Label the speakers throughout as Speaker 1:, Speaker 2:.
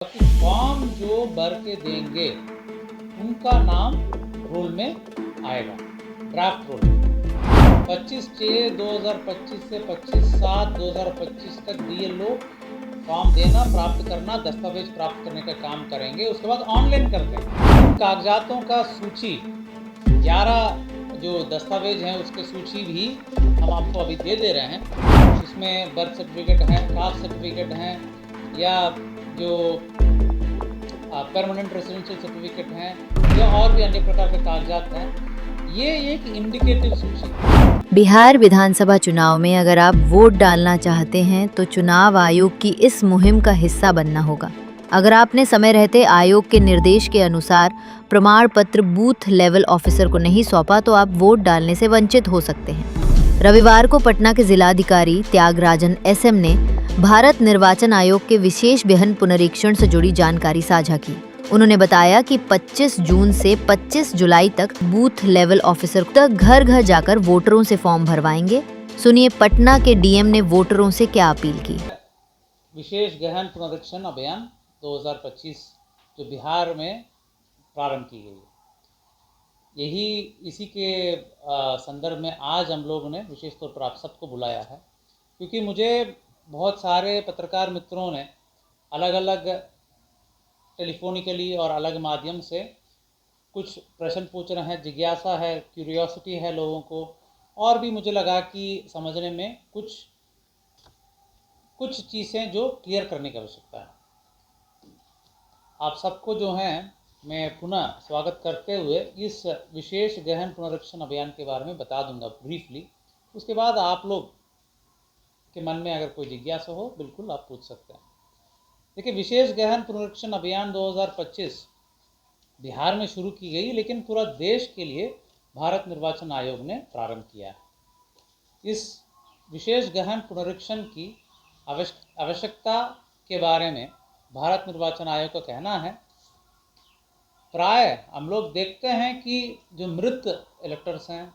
Speaker 1: कि फॉर्म जो भर के देंगे उनका नाम रोल में आएगा, ड्राफ्ट रोल। 25/6/2025 से 25/7/2025 तक BLO फॉर्म देना, प्राप्त करना, दस्तावेज प्राप्त करने का काम करेंगे। उसके बाद ऑनलाइन करते हैं। कागजातों का सूची 11 जो दस्तावेज हैं उसके सूची भी हम आपको अभी दे रहे हैं। इसमें बर्थ सर्टिफिकेट हैं, कास्ट सर्टिफिकेट हैं, या जो परमानेंट रेजिडेंशियल सर्टिफिकेट हैं, या और भी अन्य प्रकार के कागजात हैं। ये एक इंडिकेटिव सूची है।
Speaker 2: बिहार विधानसभा चुनाव में अगर आप वोट डालना चाहते हैं तो चुनाव आयोग की इस मुहिम का हिस्सा बनना होगा। अगर आपने समय रहते आयोग के निर्देश के अनुसार प्रमाण पत्र बूथ लेवल ऑफिसर को नहीं सौंपा तो आप वोट डालने से वंचित हो सकते हैं। रविवार को पटना के जिलाधिकारी त्यागराजन SM ने भारत निर्वाचन आयोग के विशेष गहन पुनरीक्षण से जुड़ी जानकारी साझा की। उन्होंने बताया कि 25 जून से 25 जुलाई तक बूथ लेवल ऑफिसर तक घर घर जाकर वोटरों से फॉर्म भरवाएंगे। सुनिए पटना के DM ने वोटरों से क्या अपील की।
Speaker 1: विशेष गहन पुनरीक्षण अभियान 2025 जो बिहार में प्रारंभ की गई है, इसी के संदर्भ में आज हम लोगों ने विशेष तौर पर आप सबको बुलाया है, क्योंकि मुझे बहुत सारे पत्रकार मित्रों ने अलग अलग टेलीफोनिकली और अलग माध्यम से कुछ प्रश्न पूछ रहे हैं। जिज्ञासा है, क्यूरियोसिटी है लोगों को, और भी मुझे लगा कि समझने में कुछ चीज़ें जो क्लियर करने की आवश्यकता है। आप सबको जो हैं मैं पुनः स्वागत करते हुए इस विशेष गहन पुनरीक्षण अभियान के बारे में बता दूंगा ब्रीफली। उसके बाद आप लोग के मन में अगर कोई जिज्ञासा हो बिल्कुल आप पूछ सकते हैं। देखिए, विशेष गहन पुनरीक्षण अभियान 2025 बिहार में शुरू की गई, लेकिन पूरा देश के लिए भारत निर्वाचन आयोग ने प्रारंभ किया है। इस विशेष गहन पुनरीक्षण की आवश्यकता के बारे में भारत निर्वाचन आयोग का कहना है, प्राय हम लोग देखते हैं कि जो मृत इलेक्टर्स हैं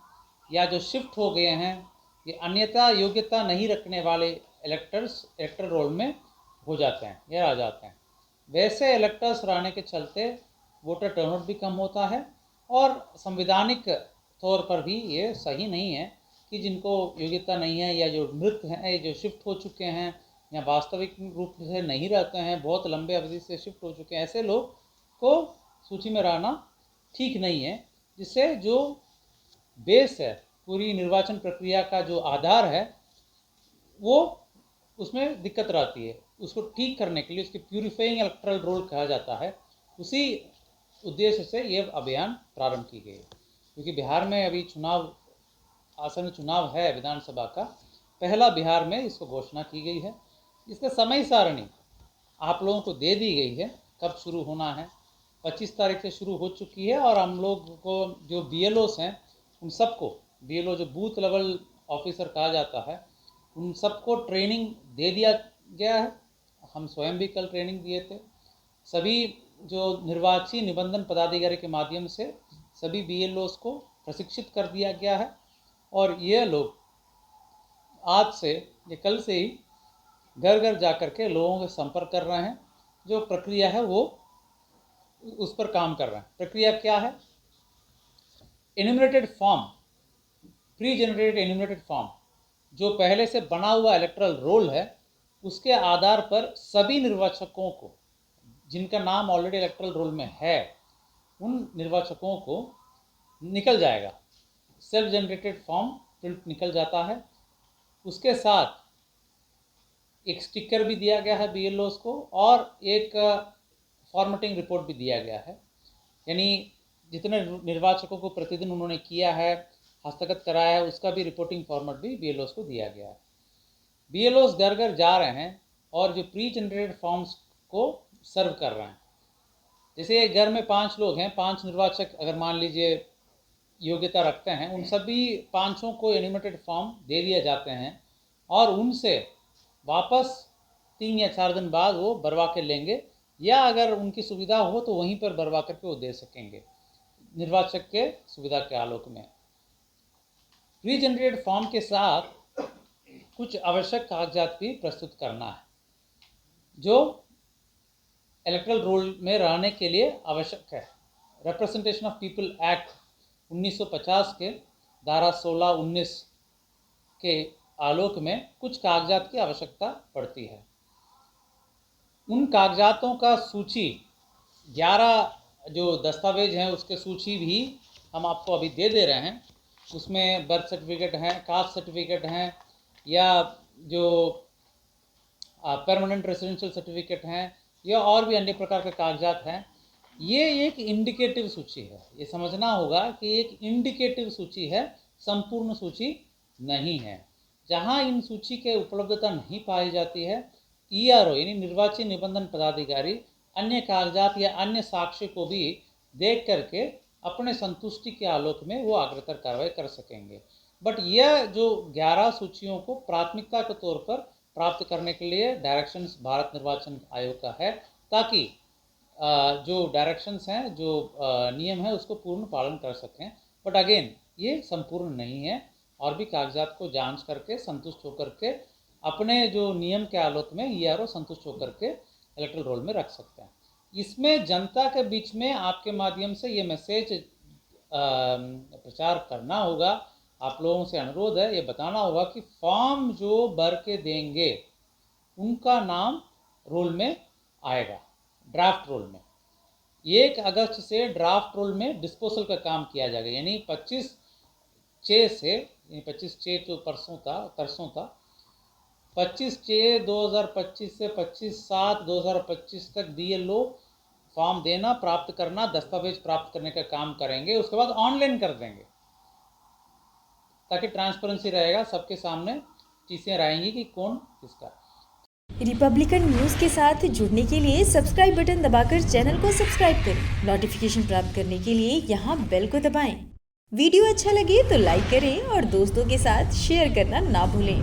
Speaker 1: या जो शिफ्ट हो गए हैं, ये अन्यथा योग्यता नहीं रखने वाले इलेक्टर्स इलेक्टर रोल में हो जाते हैं या आ जाते हैं। वैसे इलेक्टर्स रहने के चलते वोटर टर्नआउट भी कम होता है, और संवैधानिक तौर पर भी ये सही नहीं है कि जिनको योग्यता नहीं है या जो मृत हैं, जो शिफ्ट हो चुके हैं या वास्तविक रूप से नहीं रहते हैं, बहुत लंबे अवधि से शिफ्ट हो चुके हैं, ऐसे लोग को सूची में रहना ठीक नहीं है, जिससे जो बेस है, पूरी निर्वाचन प्रक्रिया का जो आधार है, वो उसमें दिक्कत रहती है। उसको ठीक करने के लिए उसके प्यूरिफाइंग इलेक्टरल रोल कहा जाता है। उसी उद्देश्य से ये अभियान प्रारंभ की गई, क्योंकि बिहार में अभी आसन्न चुनाव है विधानसभा का, पहला बिहार में इसको घोषणा की गई है। इसका समय सारणी आप लोगों को दे दी गई है, कब शुरू होना है। 25 तारीख से शुरू हो चुकी है, और हम लोग को जो BLOs हैं उन सबको, BLO जो बूथ लेवल ऑफिसर कहा जाता है, उन सबको ट्रेनिंग दे दिया गया है। हम स्वयं भी कल ट्रेनिंग दिए थे। सभी जो निर्वाची निबंधन पदाधिकारी के माध्यम से सभी BLOs को प्रशिक्षित कर दिया गया है, और ये लोग आज से ये कल से ही घर घर जा कर के लोगों के संपर्क कर रहे हैं। जो प्रक्रिया है वो उस पर काम कर रहे हैं। प्रक्रिया क्या है? Enumerated form, pre generated enumerated form, जो पहले से बना हुआ इलेक्टरल रोल है, उसके आधार पर सभी निर्वाचकों को जिनका नाम ऑलरेडी इलेक्टरल रोल में है, उन निर्वाचकों को निकल जाएगा। सेल्फ जनरेटेड फॉर्म प्रिंट निकल जाता है। उसके साथ एक स्टिकर भी दिया गया है BLOs को, और एक फॉर्मेटिंग रिपोर्ट भी दिया गया है। यानी जितने निर्वाचकों को प्रतिदिन उन्होंने किया है, हस्तगत कराया है, उसका भी रिपोर्टिंग फॉर्मेट भी BLOs को दिया गया है। BLOs घर घर जा रहे हैं और जो प्री जनरेटेड फॉर्म्स को सर्व कर रहे हैं। जैसे घर में 5 लोग हैं, 5 निर्वाचक अगर मान लीजिए योग्यता रखते हैं, उन सभी 5 को एन्यूमरेटेड फॉर्म दे दिए जाते हैं, और उनसे वापस 3 या 4 दिन बाद वो भरवा के लेंगे, या अगर उनकी सुविधा हो तो वहीं पर भरवा करके वो दे सकेंगे निर्वाचक के सुविधा के आलोक में। प्री जनरेटेड फॉर्म के साथ कुछ आवश्यक कागजात भी प्रस्तुत करना है, जो इलेक्टरल रोल में रहने के लिए आवश्यक है। रिप्रेजेंटेशन ऑफ पीपल एक्ट 1950 के धारा 16-19 के आलोक में कुछ कागजात की आवश्यकता पड़ती है। उन कागजातों का सूची 11 जो दस्तावेज हैं उसके सूची भी हम आपको अभी दे रहे हैं। उसमें बर्थ सर्टिफिकेट हैं, कास्ट सर्टिफिकेट हैं, या जो परमानेंट रेजिडेंशियल सर्टिफिकेट हैं, या और भी अन्य प्रकार के कागजात हैं। ये एक इंडिकेटिव सूची है, ये समझना होगा कि एक इंडिकेटिव सूची है, संपूर्ण सूची नहीं है। जहाँ इन सूची के उपलब्धता नहीं पाई जाती है, ERO यानी निर्वाची निबंधन पदाधिकारी अन्य कागजात या अन्य साक्ष्य को भी देख करके अपने संतुष्टि के आलोक में वो अग्रतर कार्रवाई कर सकेंगे। बट यह जो 11 सूचियों को प्राथमिकता के तौर पर प्राप्त करने के लिए डायरेक्शंस भारत निर्वाचन आयोग का है, ताकि जो डायरेक्शंस हैं, जो नियम है, उसको पूर्ण पालन कर सकें। बट अगेन ये संपूर्ण नहीं है, और भी कागजात को जांच करके संतुष्ट होकर के अपने जो नियम के आलोक में ERO संतुष्ट होकर के इलेक्टरल रोल में रख सकते हैं। इसमें जनता के बीच में आपके माध्यम से ये मैसेज प्रचार करना होगा। आप लोगों से अनुरोध है, ये बताना होगा कि फॉर्म जो भर के देंगे उनका नाम रोल में आएगा, ड्राफ्ट रोल में। 1 अगस्त से ड्राफ्ट रोल में डिस्पोजल का काम किया जाएगा, यानी 25/6 से, यानी 25/6 जो परसों था 25/6/2025 से 25/7/2025 तक DLO फॉर्म देना, प्राप्त करना, दस्तावेज प्राप्त करने का काम करेंगे। उसके बाद ऑनलाइन कर देंगे, ताकि ट्रांसपेरेंसी रहेगा, सबके सामने चीज़ें रहेंगी कि कौन किसका।
Speaker 3: रिपब्लिकन न्यूज़ के साथ जुड़ने के लिए सब्सक्राइब बटन दबाकर चैनल को सब्सक्राइब करें। नोटिफिकेशन प्राप्त करने के लिए यहाँ बेल को दबाएं। वीडियो अच्छा लगे तो लाइक करें और दोस्तों के साथ शेयर करना ना भूलें।